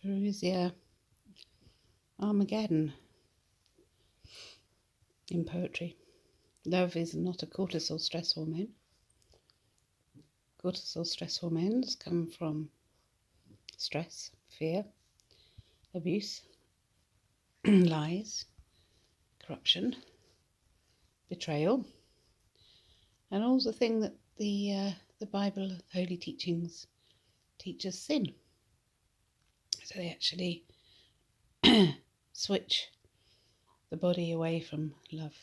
Parousia Armageddon in poetry. Love is not a cortisol stress hormone. Cortisol stress hormones come from stress, fear, abuse, lies, corruption, betrayal, and all the thing that the Bible, the holy teachings, teach us sin. So they actually switch the body away from love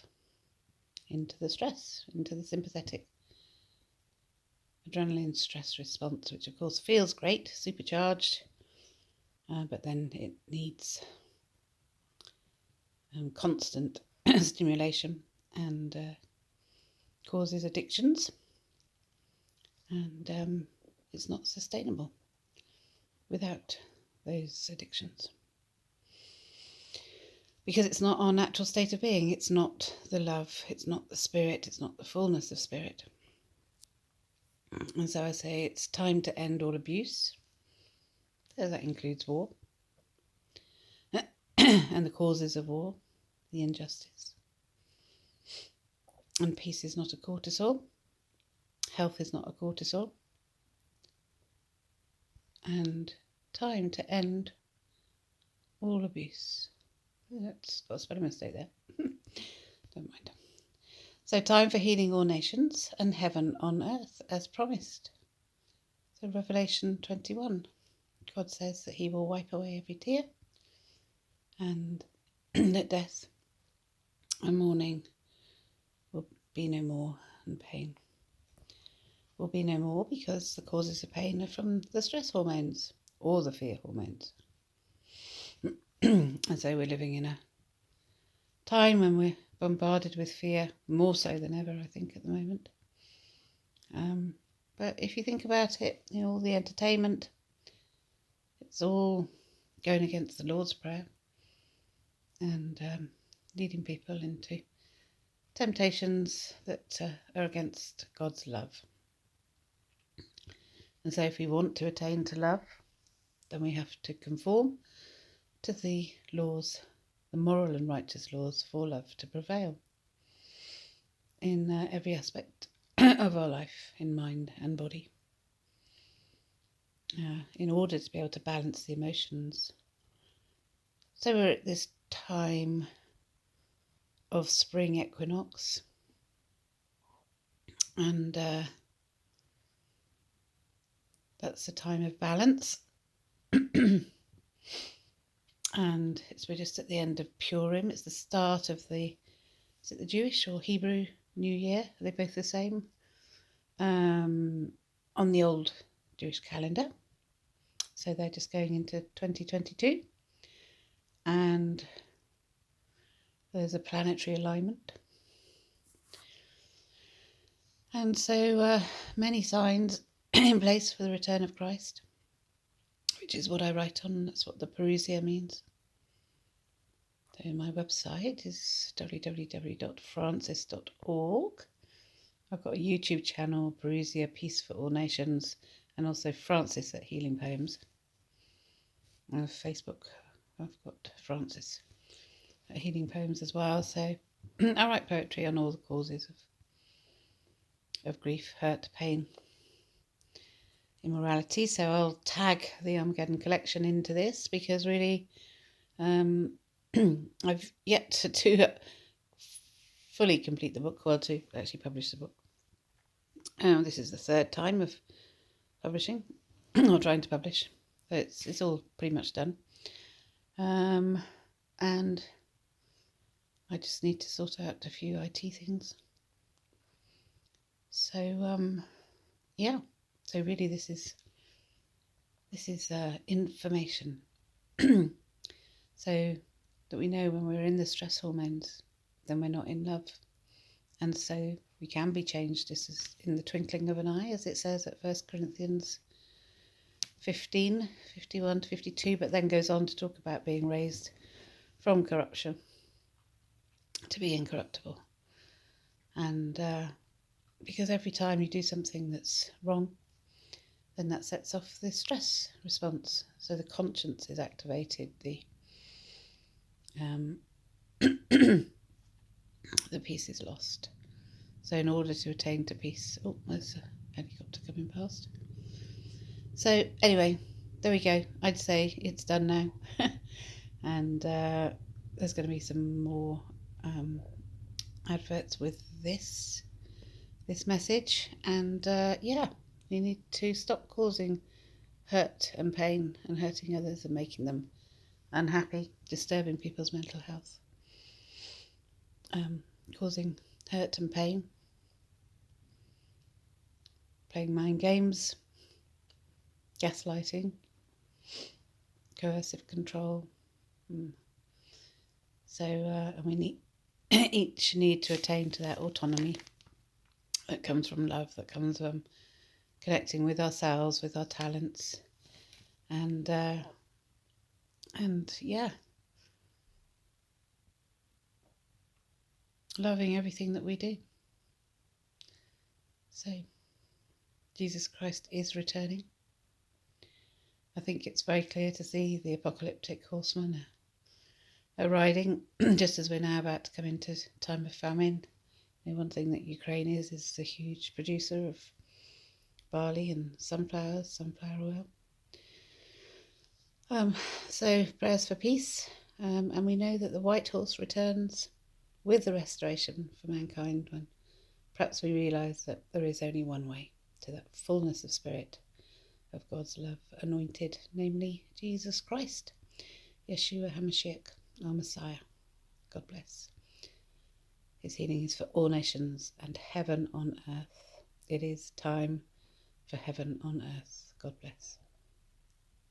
into the stress, into the sympathetic adrenaline stress response, which of course feels great, supercharged, but then it needs constant stimulation and causes addictions, and it's not sustainable without those addictions. Because it's not our natural state of being, it's not the love, it's not the spirit, it's not the fullness of spirit. And so I say it's time to end all abuse. So that includes war and the causes of war, the injustice. And peace is not a cortisol. Health is not a cortisol. And time to end all abuse. That's got a spelling mistake there. Don't mind. So time for healing all nations and heaven on earth as promised. So Revelation 21, God says that he will wipe away every tear and that death and mourning will be no more, and pain will be no more, because the causes of pain are from the stress hormones or the fear hormones. And so we're living in a time when we're bombarded with fear, more so than ever, I think, at the moment. But if you think about it, all the entertainment, it's all going against the Lord's Prayer and leading people into temptations that are against God's love. And so if we want to attain to love, then we have to conform to the laws, the moral and righteous laws for love to prevail in every aspect of our life, in mind and body, in order to be able to balance the emotions. So we're at this time of spring equinox, and that's a time of balance. And we're just at the end of Purim. It's the start of is it the Jewish or Hebrew New Year? Are they both the same? On the old Jewish calendar. So they're just going into 2022. And there's a planetary alignment. And so many signs in place for the return of Christ, which is what I write on. That's what the Parousia means. So my website is www.francis.org. I've got a YouTube channel, Parousia Peace for All Nations, and also Francis at Healing Poems. And Facebook, I've got Francis at Healing Poems as well. So I write poetry on all the causes of grief, hurt, pain, immorality. So I'll tag the Armageddon collection into this, because really I've yet to fully complete the book, well, to actually publish the book. This is the third time of publishing or trying to publish, so it's all pretty much done, and I just need to sort out a few IT things. So yeah, so really this is information so that we know when we're in the stress hormones, then we're not in love. And so we can be changed just as in the twinkling of an eye, as it says at 1 Corinthians 15, 51 to 52, but then goes on to talk about being raised from corruption to be incorruptible. And because every time you do something that's wrong, then that sets off the stress response. So the conscience is activated, the the peace is lost. So in order to attain to peace, oh, there's a helicopter coming past. So anyway, there we go. I'd say it's done now. And there's going to be some more adverts with this message. And yeah, you need to stop causing hurt and pain and hurting others and making them unhappy, disturbing people's mental health, causing hurt and pain, playing mind games, gaslighting, coercive control. So and we each need to attain to that autonomy that comes from love, that comes from connecting with ourselves, with our talents, and yeah, loving everything that we do. So Jesus Christ is returning. I think it's very clear to see the apocalyptic horsemen are riding, just as we're now about to come into time of famine. And one thing that Ukraine is a huge producer of barley and sunflower oil. So prayers for peace, and we know that the white horse returns with the restoration for mankind when perhaps we realise that there is only one way to that fullness of spirit of God's love anointed, namely Jesus Christ, Yeshua HaMashiach, our Messiah. God bless. His healing is for all nations and heaven on earth. It is time for heaven on earth. God bless.